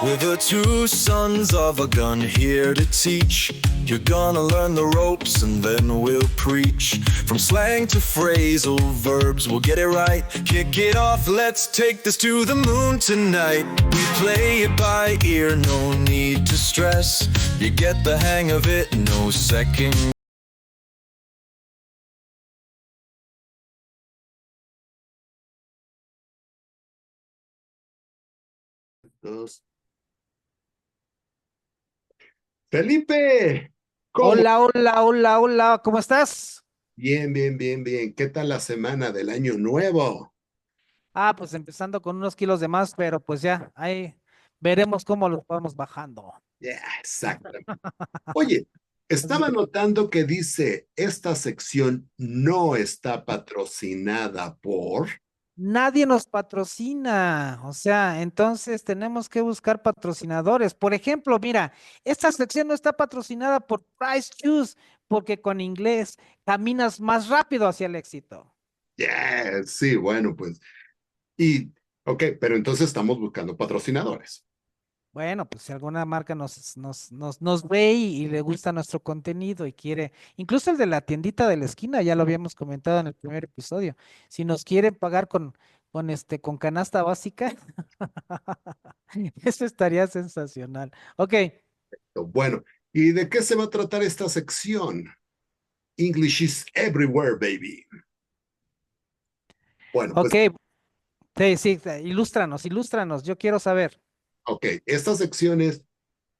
We're the two sons of a gun here to teach. You're gonna learn the ropes and then we'll preach. From slang to phrasal verbs, we'll get it right. Kick it off, let's take this to the moon tonight. We play it by ear, no need to stress. You get the hang of it, no second. Dos. Felipe, ¿cómo? Hola, hola, hola, hola, ¿cómo estás? Bien, bien, bien, bien. ¿Qué tal la semana del año nuevo? Pues empezando con unos kilos de más, pero pues ya, ahí veremos cómo los vamos bajando. Yeah, exactamente. Oye, estaba notando que dice, esta sección no está patrocinada por... Nadie nos patrocina, o sea, entonces tenemos que buscar patrocinadores. Por ejemplo, mira, esta sección no está patrocinada por Price Shoes, porque con inglés caminas más rápido hacia el éxito. Yeah, sí, bueno, pues. Y, ok, pero entonces estamos buscando patrocinadores. Bueno, pues si alguna marca nos ve y le gusta nuestro contenido y quiere, incluso el de la tiendita de la esquina, ya lo habíamos comentado en el primer episodio, si nos quieren pagar con canasta básica, eso estaría sensacional. Ok, Bueno, ¿y de qué se va a tratar esta sección? English is everywhere, baby. Bueno, pues, ok, sí, ilústranos, ilústranos, yo quiero saber. ok, esta sección es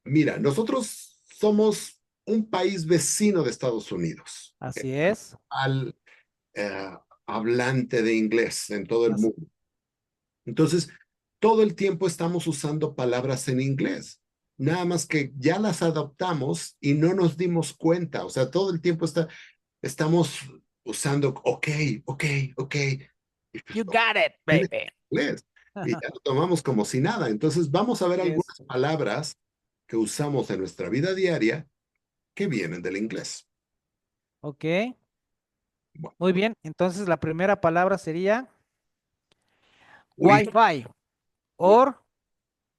mira, nosotros somos un país vecino de Estados Unidos, Así es. al hablante de inglés en todo el Así- mundo. Entonces, todo el tiempo estamos usando palabras en inglés, nada más que ya las adoptamos y no nos dimos cuenta. O sea, todo el tiempo estamos usando ok, ok, ok. Y pues, You got it, en baby. inglés. Y ya lo tomamos como si nada. Entonces, vamos a ver algunas Eso. palabras que usamos en nuestra vida diaria que vienen del inglés. Ok, Bueno, muy bien. Entonces la primera palabra sería wi- Wi-Fi. Or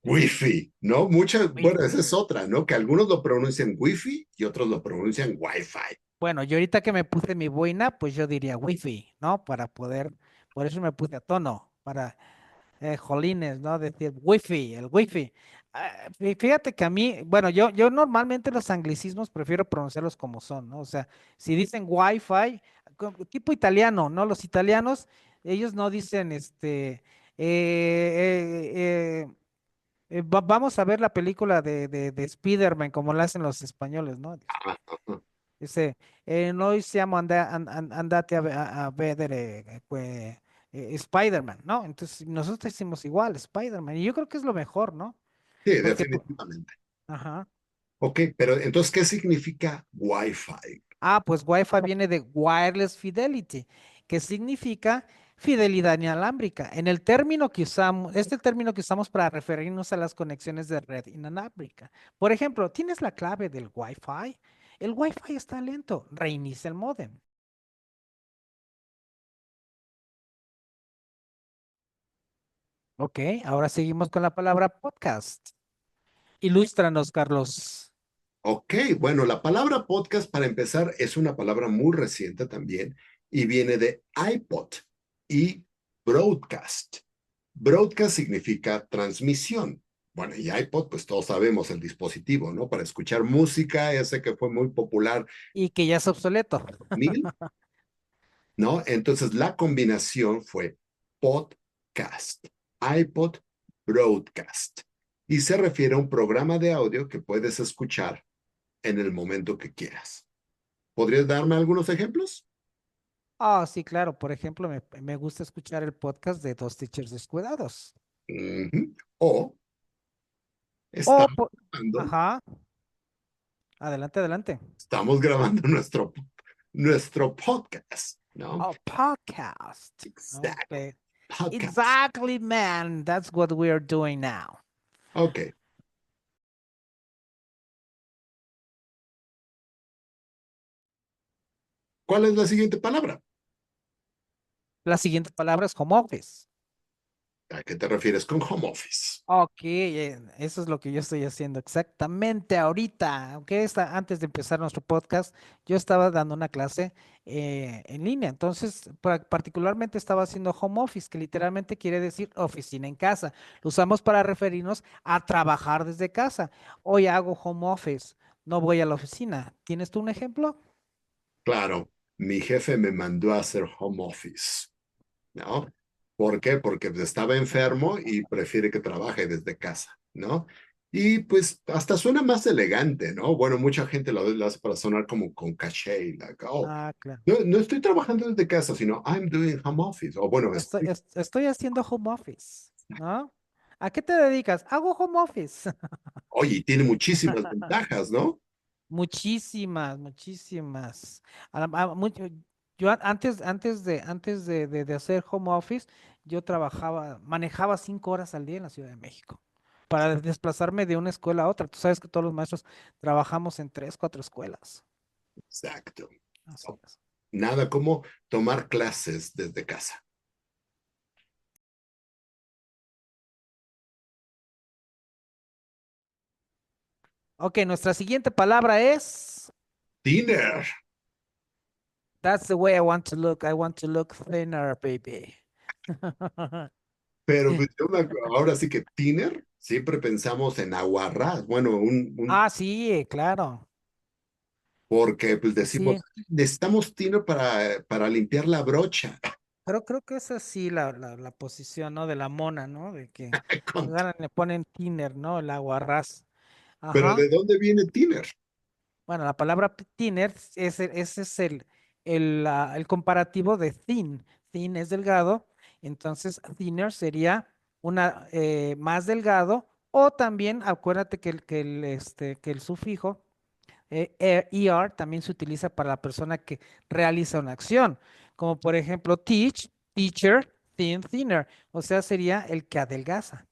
wifi, ¿no? Bueno, esa Wi-Fi. es otra, ¿no? Que algunos lo pronuncian wifi y otros lo pronuncian wifi. Bueno, yo ahorita que me puse mi boina, pues yo diría wifi, ¿no? Para poder, por eso me puse a tono, para jolines, ¿no? Decir wifi, el wifi. Fíjate que a mí, bueno, yo normalmente los anglicismos prefiero pronunciarlos como son, ¿no? O sea, si dicen wifi, tipo italiano, ¿no? Los italianos, ellos no dicen vamos a ver la película de Spider-Man como la hacen los españoles, ¿no? Ah, ajá. Dice, noi siamo andati a vedere Spider-Man, ¿no? Entonces nosotros decimos igual, Spider-Man, y yo creo que es lo mejor, ¿no? Sí, Porque, definitivamente. ajá. Ok, pero entonces, ¿qué significa wifi? Pues Wi-Fi viene de Wireless Fidelity, que significa fidelidad inalámbrica. En el término que usamos, este término que usamos para referirnos a las conexiones de red inalámbrica. Por ejemplo, ¿tienes la clave del Wi-Fi? El Wi-Fi está lento, reinicia el módem. Ok, ahora seguimos con la palabra podcast. Ilústranos, Carlos. Ok, bueno, la palabra podcast para empezar es una palabra muy reciente también y viene de iPod y broadcast. Broadcast significa transmisión. Bueno, y iPod, pues todos sabemos el dispositivo, ¿no? Para escuchar música, ese que fue muy popular, Y que ya es obsoleto. mil, ¿no? Entonces la combinación fue podcast, iPod broadcast. Y se refiere a un programa de audio que puedes escuchar en el momento que quieras. ¿Podrías darme algunos ejemplos? Sí, claro. Por ejemplo, me gusta escuchar el podcast de Dos Teachers Descuidados. Ujú. O O, estamos po- grabando, ajá, adelante, adelante. estamos grabando nuestro podcast, ¿no? Podcast. Exactly. Okay. Podcast. Exactly, man. That's what we're doing now. Ok. ¿Cuál es la siguiente palabra? La siguiente palabra es home office. ¿A qué te refieres con home office? Ok, eso es lo que yo estoy haciendo exactamente ahorita. Aunque antes de empezar nuestro podcast, yo estaba dando una clase en línea. Entonces, particularmente estaba haciendo home office, que literalmente quiere decir oficina en casa. Lo usamos para referirnos a trabajar desde casa. Hoy hago home office, no voy a la oficina. ¿Tienes tú un ejemplo? Claro, mi jefe me mandó a hacer home office, ¿no? ¿Por qué? Porque pues, estaba enfermo y prefiere que trabaje desde casa, ¿no? Y pues hasta suena más elegante, ¿no? Bueno, mucha gente lo hace para sonar como con caché, like, oh, Ah, claro. no, no estoy trabajando desde casa, sino I'm doing home office. O bueno, Estoy haciendo home office, ¿no? ¿A qué te dedicas? Hago home office. oye, tiene muchísimas ventajas, ¿no? Muchísimas, muchísimas. Yo antes de hacer home office, yo manejaba 5 horas al día en la Ciudad de México para desplazarme de una escuela a otra. Tú sabes que todos los maestros trabajamos en 3, 4 escuelas. Exacto. Así es. Nada como tomar clases desde casa. Ok, nuestra siguiente palabra es, Dinner. That's the way I want to look. I want to look thinner, baby. Pero pues, ahora sí que tiner, siempre pensamos en aguarrás. Bueno, Ah, sí, claro. porque pues Sí, decimos, sí. necesitamos tiner para limpiar la brocha. Creo que es así la posición, ¿no? De la mona, ¿no? De que Con- agarran, le ponen thinner, ¿no? El aguarrás. Pero Ajá. ¿de dónde viene tiner? Bueno, la palabra thinner, ese es el comparativo de thin. Thin es delgado, entonces thinner sería una más delgado, o también acuérdate que el sufijo ER también se utiliza para la persona que realiza una acción, como por ejemplo teach, teacher, thin, thinner, o sea, sería el que adelgaza.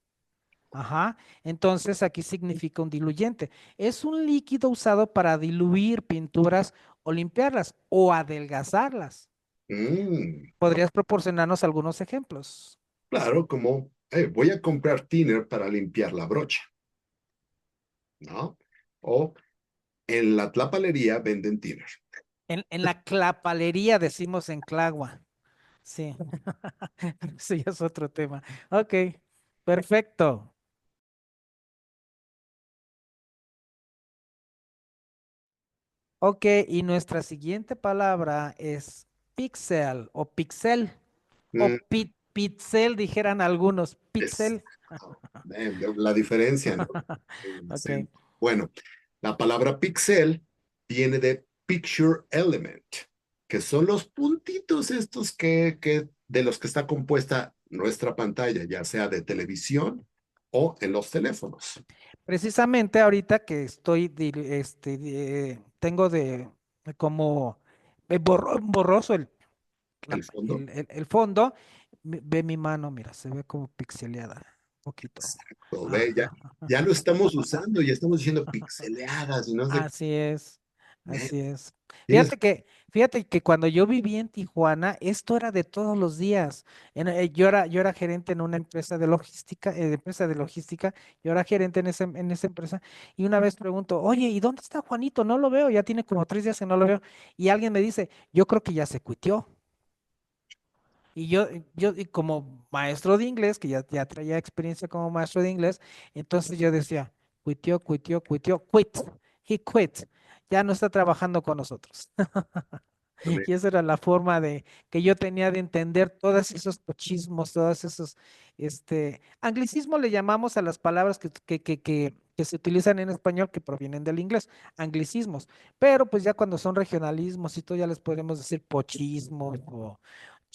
Ajá, entonces aquí significa un diluyente. Es un líquido usado para diluir pinturas o limpiarlas o adelgazarlas. Mm, ¿Podrías proporcionarnos algunos ejemplos? claro, como voy a comprar tiner para limpiar la brocha, ¿no? O en la tlapalería venden tiner. En la clapalería decimos en Clagua. Sí, sí, es otro tema. Ok, perfecto. Ok, y nuestra siguiente palabra es pixel o pixel o Mm, pixel, dijeran algunos, es pixel. la diferencia, ¿no? Ok, Bueno, la palabra pixel viene de picture element, que son los puntitos estos de los que está compuesta nuestra pantalla, ya sea de televisión o en los teléfonos. precisamente ahorita que tengo como borroso El fondo. el fondo, ve mi mano, mira, se ve como pixeleada, un poquito. Exacto, ve, ya, Ajá. ya lo estamos usando, ya estamos diciendo pixeleadas y no sé. Así es, Ve, así es. tienes Fíjate que cuando yo viví en Tijuana, esto era de todos los días. Yo era gerente en una empresa de logística, yo era gerente en esa empresa, y una vez pregunto, oye, ¿y dónde está Juanito? No lo veo, ya tiene como 3 días que no lo veo. Y alguien me dice, yo creo que ya se cuitió. Y como maestro de inglés, que ya traía experiencia como maestro de inglés, entonces yo decía, quitió, quitió, quitió, quit, he quit, ya no está trabajando con nosotros. Y esa era la forma que yo tenía de entender todos esos tochismos, todos esos, anglicismo le llamamos a las palabras que se utilizan en español que provienen del inglés, anglicismos, pero pues ya cuando son regionalismos y todo ya les podemos decir pochismos o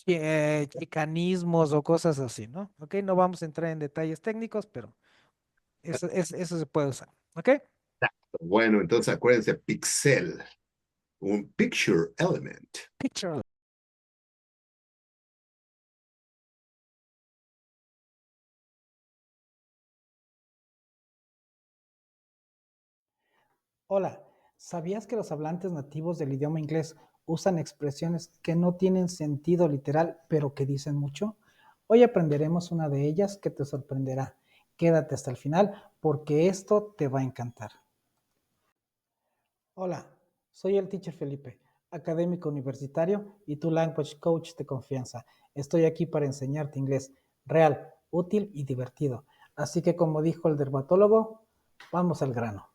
chicanismos o cosas así, ¿no? Ok, no vamos a entrar en detalles técnicos, pero eso se puede usar, ¿ok? bueno, entonces acuérdense, pixel, un picture element. Picture Hola, ¿sabías que los hablantes nativos del idioma inglés usan expresiones que no tienen sentido literal, pero que dicen mucho? Hoy aprenderemos una de ellas que te sorprenderá. Quédate hasta el final porque esto te va a encantar. Hola, soy el teacher Felipe, académico universitario y tu language coach de confianza. Estoy aquí para enseñarte inglés real, útil y divertido. Así que como dijo el dermatólogo, vamos al grano.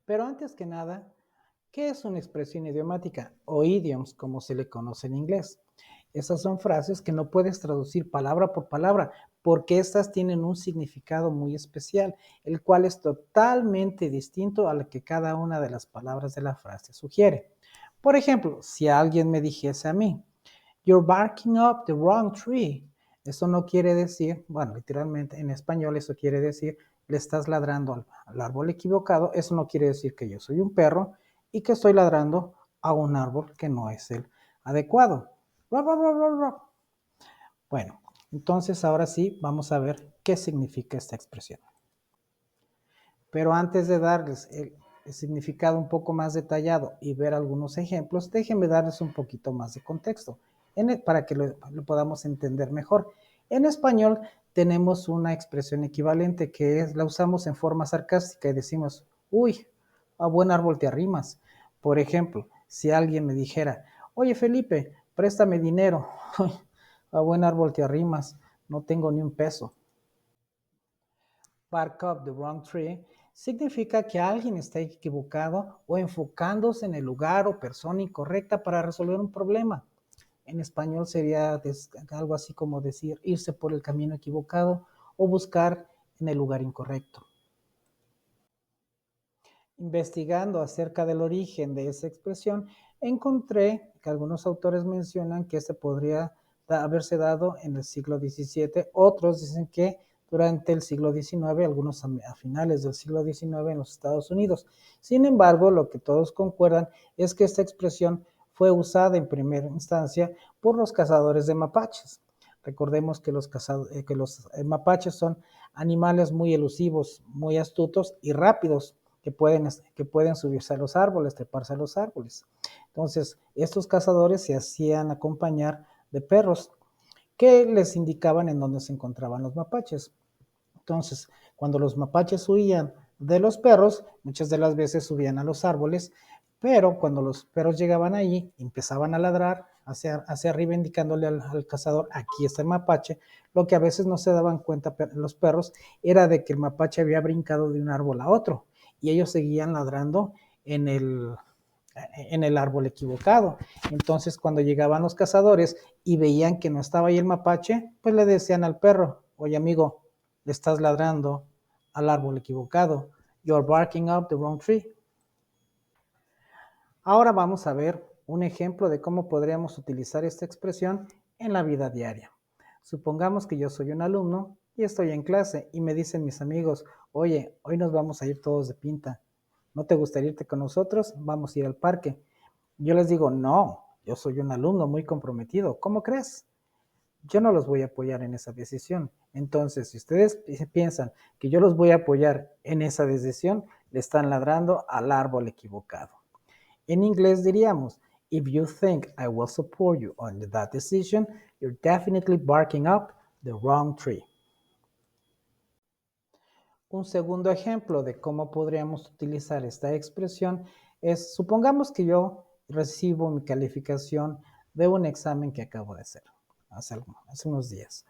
Pero antes que nada, ¿qué es una expresión idiomática o idioms como se le conoce en inglés? Esas son frases que no puedes traducir palabra por palabra porque estas tienen un significado muy especial, el cual es totalmente distinto a lo que cada una de las palabras de la frase sugiere. Por ejemplo, si alguien me dijese a mí, "You're barking up the wrong tree", eso no quiere decir, bueno, literalmente en español eso quiere decir, le estás ladrando al árbol equivocado. Eso no quiere decir que yo soy un perro y que estoy ladrando a un árbol que no es el adecuado. Bueno, entonces ahora sí vamos a ver qué significa esta expresión. Pero antes de darles el significado un poco más detallado y ver algunos ejemplos, déjenme darles un poquito más de contexto para que lo podamos entender mejor. En español tenemos una expresión equivalente que la usamos en forma sarcástica y decimos, uy, a buen árbol te arrimas. Por ejemplo, si alguien me dijera, oye Felipe, préstame dinero, a buen árbol te arrimas, no tengo ni un peso. Bark up the wrong tree significa que alguien está equivocado o enfocándose en el lugar o persona incorrecta para resolver un problema. En español sería algo así como decir irse por el camino equivocado o buscar en el lugar incorrecto. Investigando acerca del origen de esa expresión, encontré que algunos autores mencionan que este podría haberse dado en el siglo XVII, otros dicen que durante el siglo XIX, algunos a finales del siglo XIX en los Estados Unidos. Sin embargo, lo que todos concuerdan es que esta expresión fue usada en primera instancia por los cazadores de mapaches. Recordemos que los mapaches son animales muy elusivos, muy astutos y rápidos que pueden subirse a los árboles, treparse a los árboles. Entonces, estos cazadores se hacían acompañar de perros que les indicaban en dónde se encontraban los mapaches. Entonces, cuando los mapaches huían de los perros, muchas de las veces subían a los árboles, pero cuando los perros llegaban allí, empezaban a ladrar hacia arriba, indicándole al cazador, aquí está el mapache. Lo que a veces no se daban cuenta los perros era de que el mapache había brincado de un árbol a otro y ellos seguían ladrando en el árbol equivocado. Entonces, cuando llegaban los cazadores y veían que no estaba ahí el mapache, pues le decían al perro, oye amigo, le estás ladrando al árbol equivocado. You're barking up the wrong tree. Ahora vamos a ver un ejemplo de cómo podríamos utilizar esta expresión en la vida diaria. Supongamos que yo soy un alumno y estoy en clase y me dicen mis amigos, oye, hoy nos vamos a ir todos de pinta. ¿No te gustaría irte con nosotros? Vamos a ir al parque. Yo les digo, no, yo soy un alumno muy comprometido. ¿Cómo crees? Yo no los voy a apoyar en esa decisión. Entonces, si ustedes piensan que yo los voy a apoyar en esa decisión, le están ladrando al árbol equivocado. En inglés diríamos, if you think I will support you on that decision, you're definitely barking up the wrong tree. Un segundo ejemplo de cómo podríamos utilizar esta expresión es, supongamos que yo recibo mi calificación de un examen que acabo de hacer hace unos días.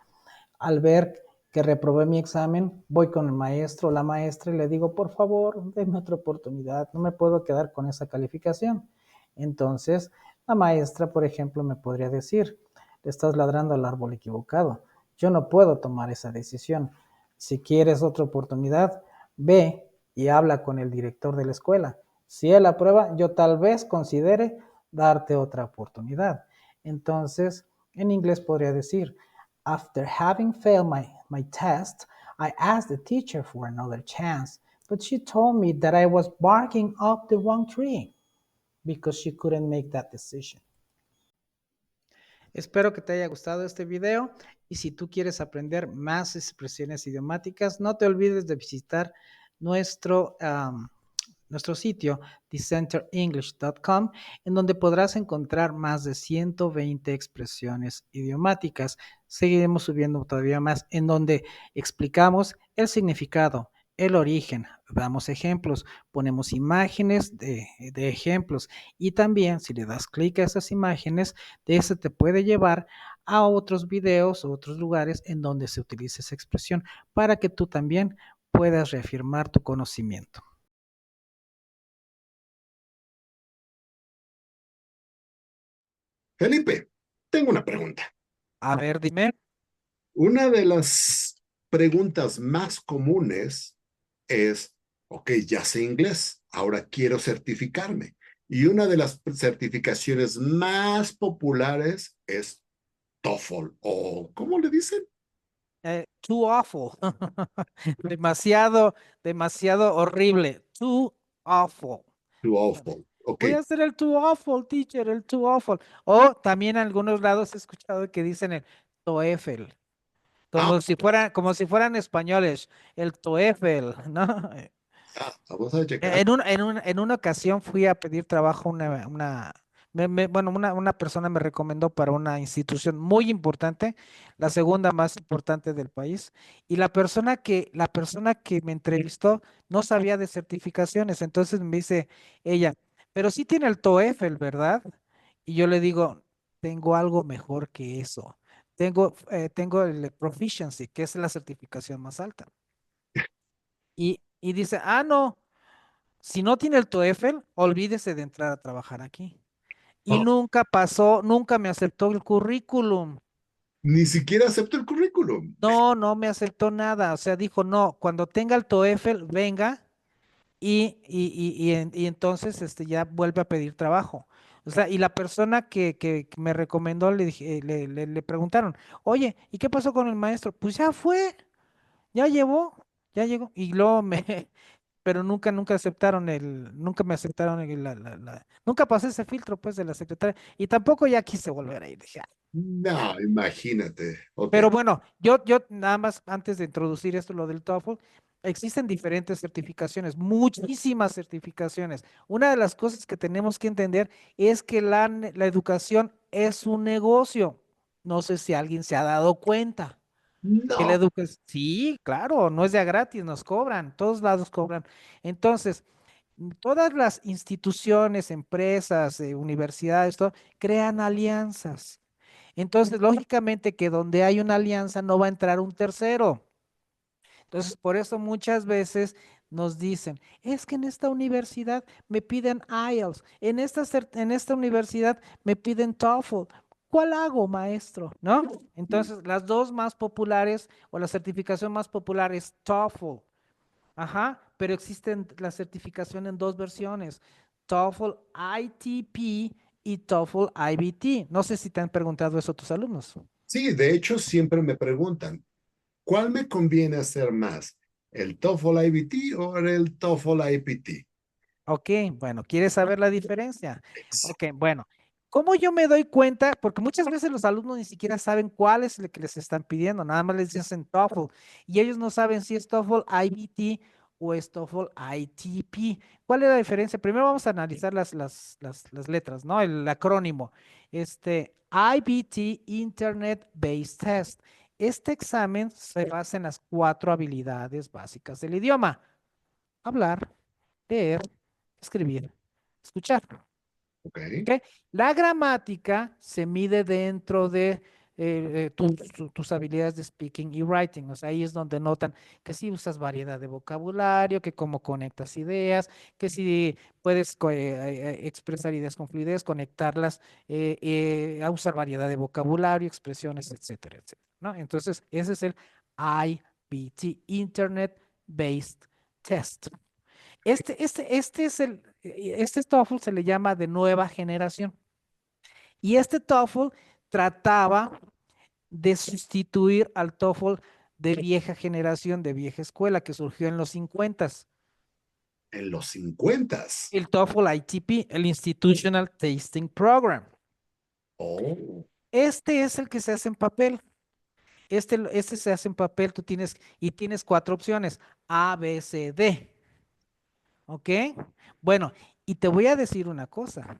Al ver que reprobé mi examen, voy con el maestro o la maestra y le digo, por favor, denme otra oportunidad, no me puedo quedar con esa calificación. Entonces, la maestra, por ejemplo, me podría decir, le estás ladrando al árbol equivocado, yo no puedo tomar esa decisión. Si quieres otra oportunidad, ve y habla con el director de la escuela. Si él aprueba, yo tal vez considere darte otra oportunidad. Entonces, en inglés podría decir, after having failed my test, I asked the teacher for another chance, but she told me that I was barking up the wrong tree because she couldn't make that decision. Espero que te haya gustado este video y si tú quieres aprender más expresiones idiomáticas, no te olvides de visitar nuestro, nuestro sitio, thecenterenglish.com, en donde podrás encontrar más de 120 expresiones idiomáticas. Seguiremos subiendo todavía más, en donde explicamos el significado, el origen, damos ejemplos, ponemos imágenes de ejemplos y también si le das clic a esas imágenes, de eso te puede llevar a otros videos o otros lugares en donde se utilice esa expresión para que tú también puedas reafirmar tu conocimiento. Felipe, tengo una pregunta. A ver, dime. Una de las preguntas más comunes es, ok, ya sé inglés, ahora quiero certificarme. Y una de las certificaciones más populares es TOEFL o ¿cómo le dicen? Too awful. Demasiado, demasiado horrible. Too awful. TOEFL. Ok. Voy a hacer el too awful, teacher, el too awful. O también en algunos lados he escuchado que dicen el TOEFL, Ah, como si fueran españoles, el TOEFL, ¿no? vamos a checar. En una ocasión fui a pedir trabajo bueno, una persona me recomendó para una institución muy importante, la segunda más importante del país, y la persona que me entrevistó no sabía de certificaciones, entonces me dice ella, pero sí tiene el TOEFL, ¿verdad? Y yo le digo, tengo algo mejor que eso. Tengo el Proficiency, que es la certificación más alta. Y dice, no. Si no tiene el TOEFL, olvídese de entrar a trabajar aquí. Y Oh, nunca pasó, nunca me aceptó el currículum. ni siquiera acepto el currículum. No, no me aceptó nada. O sea, dijo, no, cuando tenga el TOEFL, venga y entonces ya vuelve a pedir trabajo. O sea, y la persona que me recomendó, le preguntaron, oye, ¿y qué pasó con el maestro? Pues ya fue, ya llevó, ya llegó. Y luego pero nunca aceptaron nunca me aceptaron nunca pasé ese filtro pues de la secretaria y tampoco ya quise volver a ir. Dije, "Ay". No, imagínate. Ok. Pero bueno, yo nada más antes de introducir esto, lo del TOEFL, existen diferentes certificaciones, muchísimas certificaciones. Una de las cosas que tenemos que entender es que la educación es un negocio. No sé si alguien se ha dado cuenta. Que la No. educación, sí, claro, no es de a gratis, nos cobran, todos lados cobran. Entonces, todas las instituciones, empresas, universidades, todo, crean alianzas. Entonces, lógicamente que donde hay una alianza no va a entrar un tercero. Entonces, por eso muchas veces nos dicen, es que en esta universidad me piden IELTS, en esta universidad me piden TOEFL. ¿Cuál hago, maestro? ¿No? Entonces, las dos más populares o la certificación más popular es TOEFL. Ajá, pero existen la certificación en dos versiones, TOEFL ITP y TOEFL IBT. No sé si te han preguntado eso tus alumnos. Sí, de hecho, siempre me preguntan, ¿cuál me conviene hacer más? ¿El TOEFL IBT o el TOEFL IPT? Ok, bueno, ¿quieres saber la diferencia? Ok, bueno, ¿cómo yo me doy cuenta? Porque muchas veces los alumnos ni siquiera saben cuál es el que les están pidiendo, nada más les dicen TOEFL y ellos no saben si es TOEFL IBT o es TOEFL ITP. ¿Cuál es la diferencia? Primero vamos a analizar las letras, ¿no? El acrónimo. IBT, Internet Based Test. Este examen se basa en las cuatro habilidades básicas del idioma. Hablar, leer, escribir, escuchar. Ok. ¿Ok? La gramática se mide dentro de tus habilidades de speaking y writing. O sea, ahí es donde notan que si usas variedad de vocabulario, que cómo conectas ideas, que si puedes expresar ideas con fluidez, conectarlas, a usar variedad de vocabulario, expresiones, etcétera, etcétera. ¿No? Entonces, ese es el IBT, Internet Based Test. Este TOEFL se le llama de nueva generación. Y este TOEFL trataba de sustituir al TOEFL de vieja generación, de vieja escuela, que surgió en los 50. En los 50. El TOEFL ITP, el Institutional Tasting Program. Oh, Este es el que se hace en papel. Este se hace en papel, tienes 4 opciones, A, B, C, D, ¿ok? Bueno, y te voy a decir una cosa.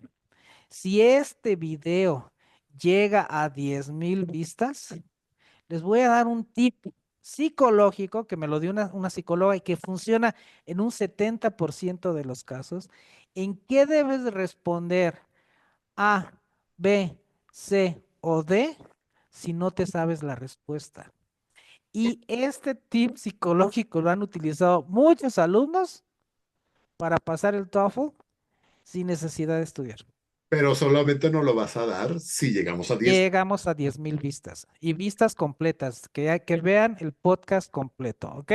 Si este video llega a 10,000 vistas, les voy a dar un tip psicológico que me lo dio una psicóloga y que funciona en un 70% de los casos. ¿En qué debes responder A, B, C o D si no te sabes la respuesta? Y este tip psicológico lo han utilizado muchos alumnos para pasar el TOEFL sin necesidad de estudiar. Pero solamente nos lo vas a dar si llegamos a 10. Llegamos a 10,000 vistas y vistas completas, que vean el podcast completo, ¿ok?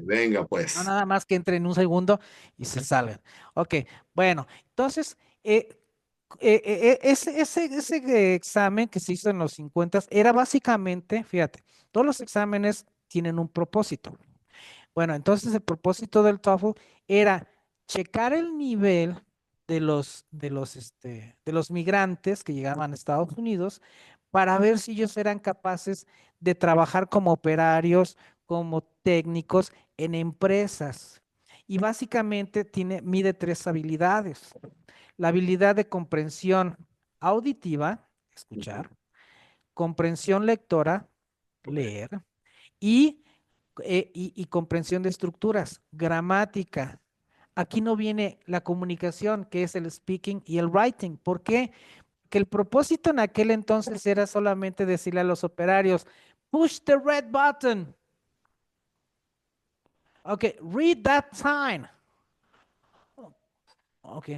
Venga, No pues. nada más que entren un segundo y se salgan. Ok, bueno, entonces, ese examen que se hizo en los 50 era básicamente, fíjate, todos los exámenes tienen un propósito. Bueno, entonces el propósito del TOEFL era checar el nivel de los migrantes que llegaban a Estados Unidos para ver si ellos eran capaces de trabajar como operarios, como técnicos en empresas. Y básicamente mide 3 habilidades. La habilidad de comprensión auditiva, Ujú. escuchar, comprensión lectora, Ok, leer, y comprensión de estructuras, gramática. Aquí no viene la comunicación, que es el speaking y el writing. ¿Por qué? Que el propósito en aquel entonces era solamente decirle a los operarios, push the red button. Ok, read that sign. Ok.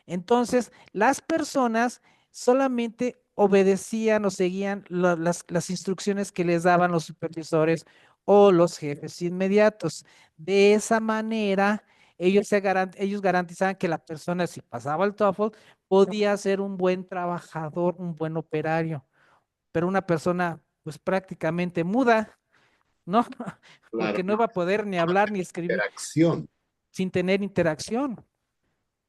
Entonces, las personas solamente obedecían o seguían las instrucciones que les daban los supervisores o los jefes inmediatos. De esa manera, ellos garantizaban que la persona, si pasaba el TOEFL, podía ser un buen trabajador, un buen operario, pero una persona, pues prácticamente muda, ¿no? claro. Porque no iba a poder ni hablar ni escribir Interacción, sin tener interacción.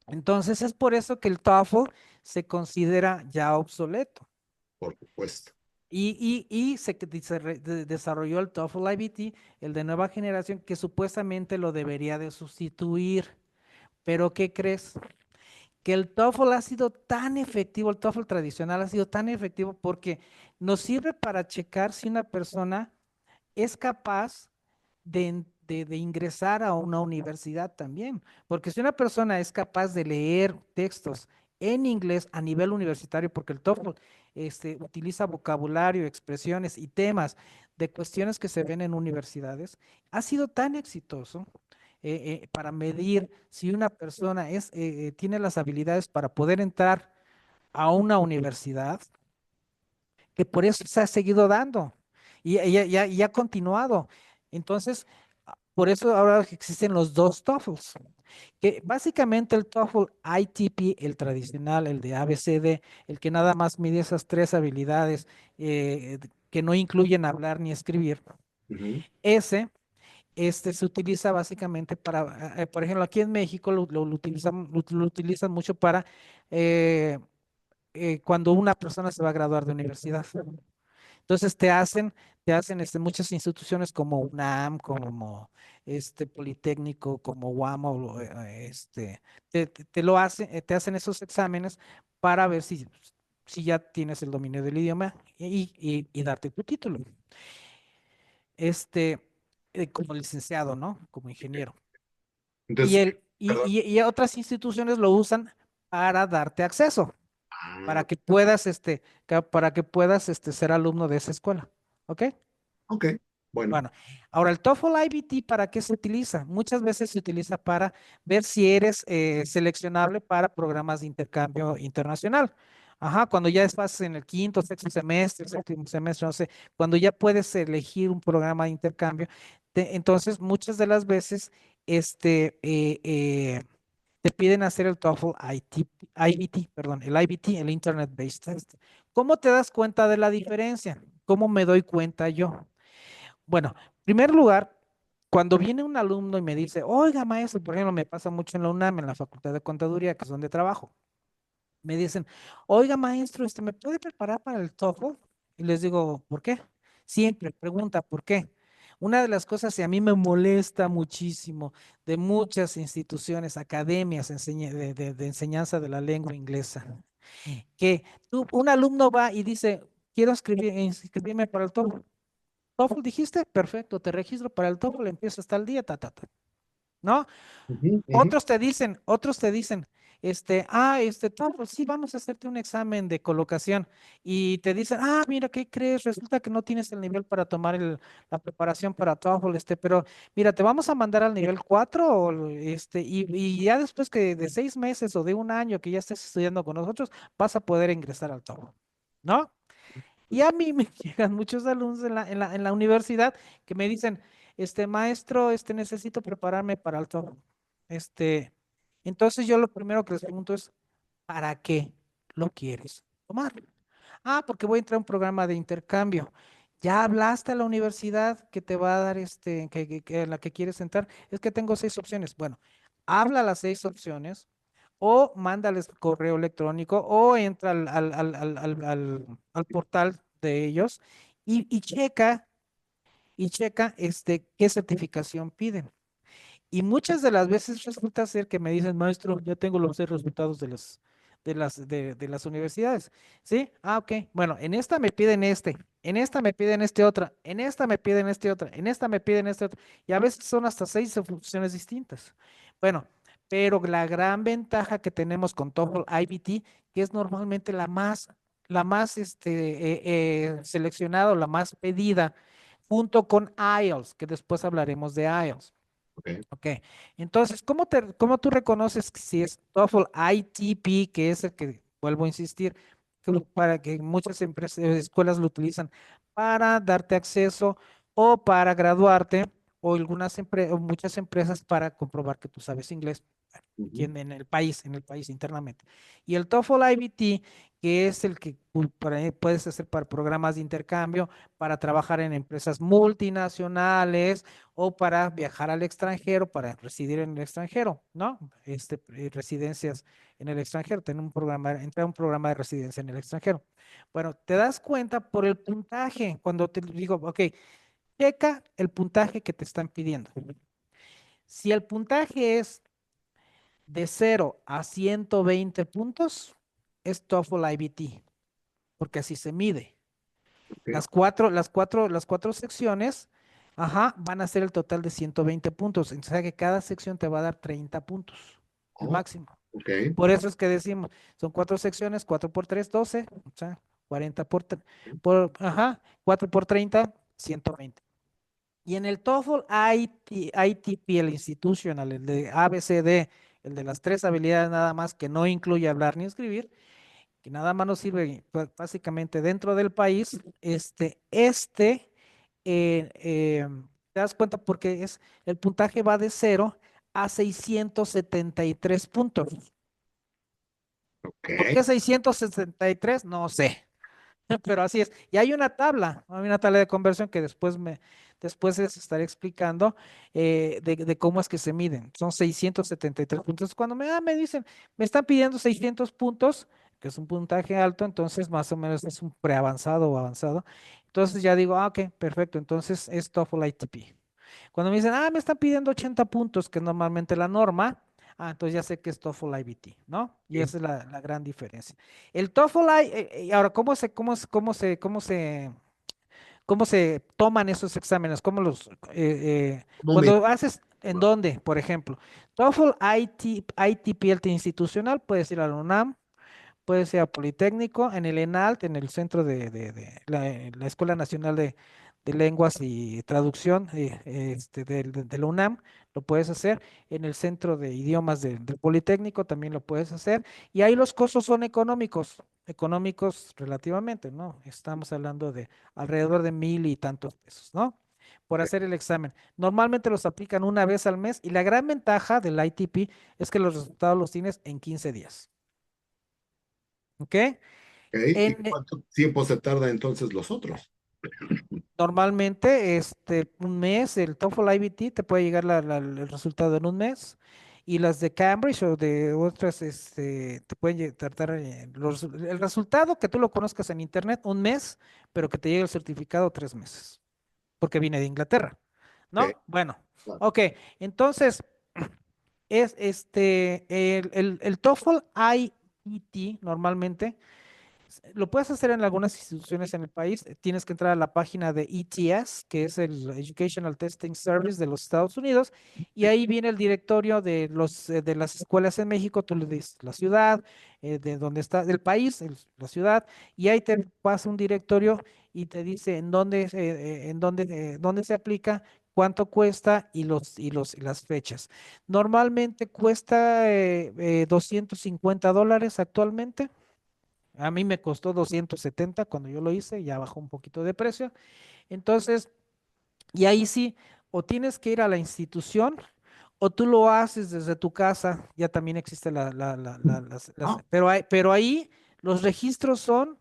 Entonces es por eso que el TOEFL se considera ya obsoleto. por supuesto. Y desarrolló el TOEFL IBT, el de nueva generación, que supuestamente lo debería de sustituir. Pero ¿qué crees? Que el TOEFL ha sido tan efectivo, el TOEFL tradicional ha sido tan efectivo porque nos sirve para checar si una persona es capaz de ingresar a una universidad también. Porque si una persona es capaz de leer textos en inglés a nivel universitario, porque el TOEFL utiliza vocabulario, expresiones y temas de cuestiones que se ven en universidades, ha sido tan exitoso para medir si una persona tiene las habilidades para poder entrar a una universidad, que por eso se ha seguido dando y ha continuado. Entonces, por eso ahora existen los dos TOEFLs, que básicamente el TOEFL ITP, el tradicional, el de ABCD, el que nada más mide esas 3 habilidades que no incluyen hablar ni escribir, Ujú. ese se utiliza básicamente para, por ejemplo, aquí en México lo utilizan mucho para eh, cuando una persona se va a graduar de universidad. Entonces te hacen muchas instituciones como UNAM, como Politécnico, como UAM, te hacen esos exámenes para ver si ya tienes el dominio del idioma y darte tu título. Este, como licenciado, ¿no? Como ingeniero. Y, Entonces, el, y, perdón. y, y otras instituciones lo usan para darte acceso, Ah, para que puedas ser alumno de esa escuela. ¿Ok? ok, bueno. Bueno, ahora el TOEFL IBT, ¿para qué se utiliza? Muchas veces se utiliza para ver si eres seleccionable para programas de intercambio internacional. Ajá, cuando ya estás en el quinto, sexto semestre, séptimo semestre, no sé, cuando ya puedes elegir un programa de intercambio, entonces muchas de las veces te piden hacer el TOEFL IBT, perdón, el IBT, el Internet Based Test. ¿Cómo te das cuenta de la diferencia? ¿Cómo me doy cuenta yo? Bueno, en primer lugar, cuando viene un alumno y me dice, oiga, maestro, por ejemplo, me pasa mucho en la UNAM, en la Facultad de Contaduría, que es donde trabajo, me dicen, oiga, maestro, ¿me puede preparar para el TOEFL? Y les digo, ¿por qué? Siempre pregunta por qué. Una de las cosas que a mí me molesta muchísimo de muchas instituciones, academias de enseñanza de la lengua inglesa, que un alumno va y dice, quiero inscribirme para el TOEFL. TOEFL dijiste, perfecto, te registro para el TOEFL, empieza hasta el día, ¿no? Ujú, ujú. Otros te dicen, TOEFL, sí, vamos a hacerte un examen de colocación y te dicen, mira, ¿qué crees? Resulta que no tienes el nivel para tomar la preparación para TOEFL, pero mira, te vamos a mandar al nivel 4 y ya después que de 6 meses o de un año que ya estés estudiando con nosotros, vas a poder ingresar al TOEFL, ¿no? Y a mí me llegan muchos alumnos en la universidad que me dicen, maestro, necesito prepararme para el TOEFL. Este, entonces yo lo primero que les pregunto es, ¿para qué lo quieres tomar? Porque voy a entrar a un programa de intercambio. ¿Ya hablaste a la universidad que te va a dar en la que quieres entrar? Es que tengo 6 opciones. Bueno, habla las 6 opciones o mándales correo electrónico o entra al portal de ellos y checa qué certificación piden. Y muchas de las veces resulta ser que me dicen, maestro, ya tengo los 6 resultados de las universidades. ¿Sí? Ok. Bueno, en esta me piden en esta me piden otra, en esta me piden otra, en esta me piden otra. Y a veces son hasta 6 funciones distintas. Bueno, pero la gran ventaja que tenemos con TOEFL IBT, que es normalmente la más seleccionada o la más pedida, junto con IELTS, que después hablaremos de IELTS. Ok. Ok, entonces, ¿cómo tú reconoces si es TOEFL ITP, que es el que, vuelvo a insistir, para que muchas empresas, escuelas lo utilizan para darte acceso o para graduarte, o o muchas empresas para comprobar que tú sabes inglés aquí Ujú. en el país internamente. Y el TOEFL IBT, que es el que puedes hacer para programas de intercambio, para trabajar en empresas multinacionales o para viajar al extranjero, para residir en el extranjero, ¿no? Residencias en el extranjero, entrar a un programa de residencia en el extranjero. Bueno, te das cuenta por el puntaje, cuando te digo, ok, checa el puntaje que te están pidiendo. Si el puntaje es de 0 a 120 puntos, es TOEFL IBT, porque así se mide. Ok. Las cuatro secciones, van a ser el total de 120 puntos. O sea que cada sección te va a dar 30 puntos, el Oh, máximo. ok. Por eso es que decimos, son 4 secciones, 4 por 3, 12, o sea, 40 4 por 30, 120. Y en el TOEFL ITP, el institutional, el de ABCD, el de las 3 habilidades nada más, que no incluye hablar ni escribir, que nada más nos sirve básicamente dentro del país, te das cuenta porque el puntaje va de 0 a 673 puntos. Ok. ¿Por qué 673? No sé. Pero así es. Y hay una tabla de conversión que después les estaré explicando de cómo es que se miden. Son 673 puntos. Cuando me dicen, me están pidiendo 600 puntos, que es un puntaje alto, entonces más o menos es un preavanzado o avanzado. Entonces ya digo, ok, perfecto. Entonces es TOEFL ITP. Cuando me dicen, me están pidiendo 80 puntos, que es normalmente la norma, entonces ya sé que es TOEFL IBT, ¿no? Y esa es la gran diferencia. El TOEFL ahora, ¿cómo se toman esos exámenes? ¿Cómo me... Cuando haces, ¿en dónde, por ejemplo? TOEFL ITP, el institucional, puedes ir a la UNAM, puede ser Politécnico, en el ENALT, en el Centro de la Escuela Nacional de Lenguas y Traducción de la UNAM, lo puedes hacer, en el Centro de Idiomas del Politécnico también lo puedes hacer, y ahí los costos son económicos relativamente, ¿no? Estamos hablando de alrededor de 1,000 y tantos pesos, ¿no? Por hacer el examen. Normalmente los aplican una vez al mes y la gran ventaja del ITP es que los resultados los tienes en 15 días. ¿Ok? Ok. ¿Y En, cuánto tiempo se tarda entonces los otros? normalmente, un mes, el TOEFL IBT te puede llegar el resultado en un mes y las de Cambridge o de otras, te pueden tratar el resultado que tú lo conozcas en internet un mes, pero que te llegue el certificado 3 meses, porque viene de Inglaterra, Ok, ¿no? Bueno, claro. ok, entonces es el TOEFL IET normalmente lo puedes hacer en algunas instituciones en el país. Tienes que entrar a la página de ETS, que es el Educational Testing Service de los Estados Unidos, y ahí viene el directorio de las escuelas en México. Tú le dices la ciudad, de donde está, del país, la ciudad, y ahí te pasa un directorio y te dice dónde se aplica, cuánto cuesta y las fechas. Normalmente cuesta $250 actualmente. A mí me costó 270 cuando yo lo hice, ya bajó un poquito de precio. Entonces, y ahí sí, o tienes que ir a la institución o tú lo haces desde tu casa. Ya también existe Ah, pero ahí los registros son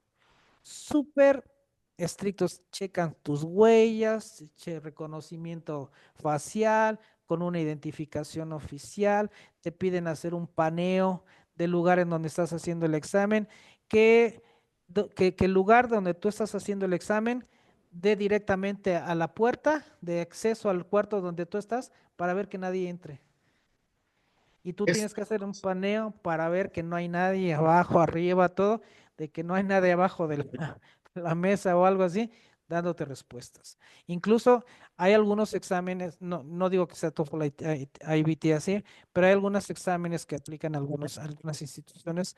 súper estrictos, checan tus huellas, reconocimiento facial, con una identificación oficial, te piden hacer un paneo del lugar en donde estás haciendo el examen, que, que el lugar donde tú estás haciendo el examen dé directamente a la puerta de acceso al cuarto donde tú estás para ver que nadie entre. Y tú tienes esto, que hacer un paneo para ver que no hay nadie abajo, arriba, todo, de que no hay nadie abajo de la mesa o algo así, dándote respuestas. Incluso hay algunos exámenes, no digo que sea TOEFL IBT así, pero hay algunos exámenes que aplican algunas instituciones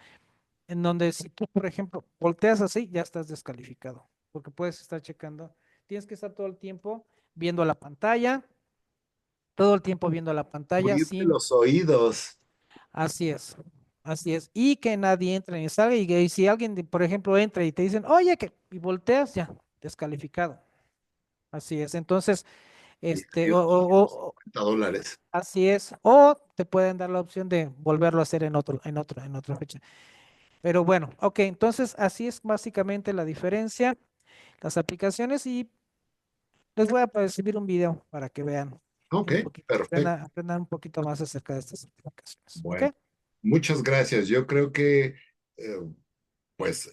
en donde si tú, por ejemplo, volteas así, ya estás descalificado, porque puedes estar checando, tienes que estar todo el tiempo viendo la pantalla, todo el tiempo viendo la pantalla cubrirte sin. los oídos. Así es, así es. Y que nadie entre ni salga. Y si alguien, por ejemplo, entra y te dicen, oye, que, y volteas, ya, descalificado. Así es. Entonces, Y este, adiós, $50. así es. O te pueden dar la opción de volverlo a hacer en otra fecha. Pero bueno, ok, entonces así es básicamente la diferencia, las aplicaciones, y les voy a subir un video para que vean Ok, un poquito, perfecto. aprendan un poquito más acerca de estas aplicaciones. ¿Ok? Bueno, muchas gracias. Yo creo que, eh, pues,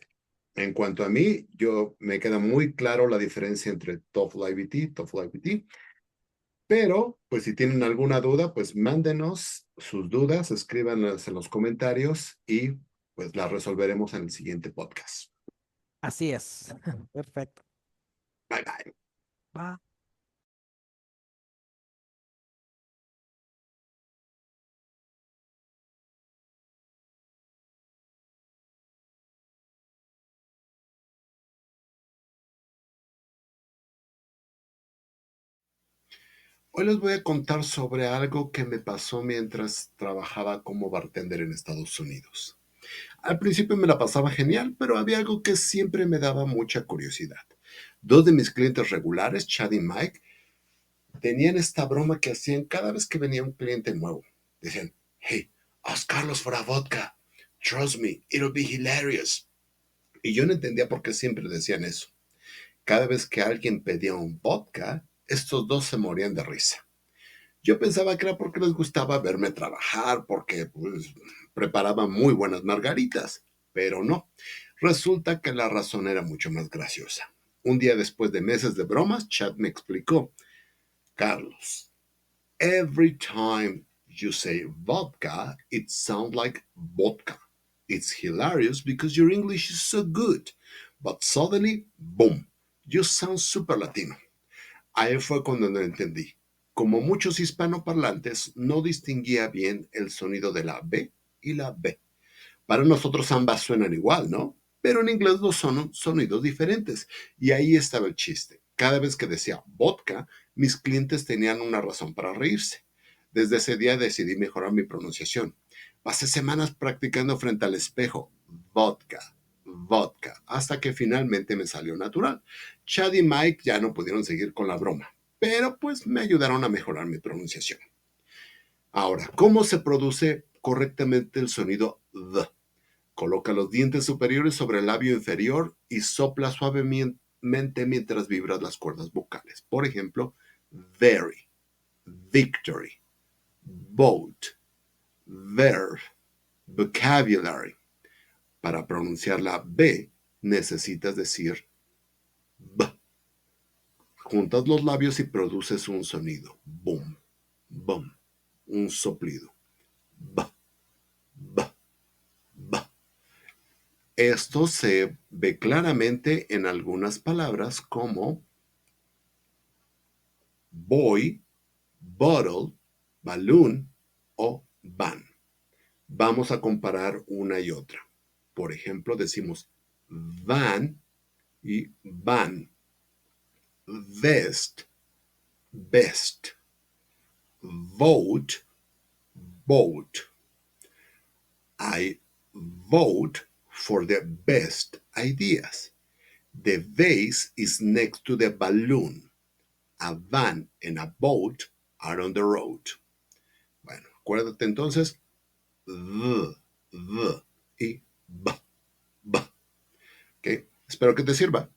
en cuanto a mí, yo me queda muy claro la diferencia entre TOEFL IBT y TOEFL IBT, pero, pues, si tienen alguna duda, pues, mándenos sus dudas, escríbanlas en los comentarios y, pues, las resolveremos en el siguiente podcast. Así es. Perfecto. Bye, bye. Va. Hoy les voy a contar sobre algo que me pasó mientras trabajaba como bartender en Estados Unidos. Al principio me la pasaba genial, pero había algo que siempre me daba mucha curiosidad. Dos de mis clientes regulares, Chad y Mike, tenían esta broma que hacían cada vez que venía un cliente nuevo. Decían, hey, ask Carlos for a vodka. Trust me, it'll be hilarious. Y yo no entendía por qué siempre decían eso. Cada vez que alguien pedía un vodka, estos dos se morían de risa. Yo pensaba que era porque les gustaba verme trabajar, porque pues, preparaba muy buenas margaritas, pero no. Resulta que la razón era mucho más graciosa. Un día después de meses de bromas, Chad me explicó, Carlos, every time you say vodka, it sounds like vodka. It's hilarious because your English is so good. But suddenly, boom, you sound super Latino. Ahí fue cuando no entendí. Como muchos hispanoparlantes, no distinguía bien el sonido de la B y la B. Para nosotros ambas suenan igual, ¿no? Pero en inglés los son sonidos diferentes. Y ahí estaba el chiste. Cada vez que decía vodka, mis clientes tenían una razón para reírse. Desde ese día decidí mejorar mi pronunciación. Pasé semanas practicando frente al espejo. Vodka, vodka, hasta que finalmente me salió natural. Chad y Mike ya no pudieron seguir con la broma, pero pues me ayudaron a mejorar mi pronunciación. Ahora, ¿cómo se produce correctamente el sonido D? Coloca los dientes superiores sobre el labio inferior y sopla suavemente mientras vibras las cuerdas vocales. Por ejemplo, very, victory, boat, verb, vocabulary. Para pronunciar la B, necesitas decir B. Juntas los labios y produces un sonido. Boom, boom, un soplido. B, B, B. Esto se ve claramente en algunas palabras como boy, bottle, balloon o van. Vamos a comparar una y otra. Por ejemplo, decimos van y van. Vest, best. Vote, vote. I vote for the best ideas. The vase is next to the balloon. A van and a boat are on the road. Bueno, acuérdate entonces, v y b. ¿Ok? Espero que te sirva.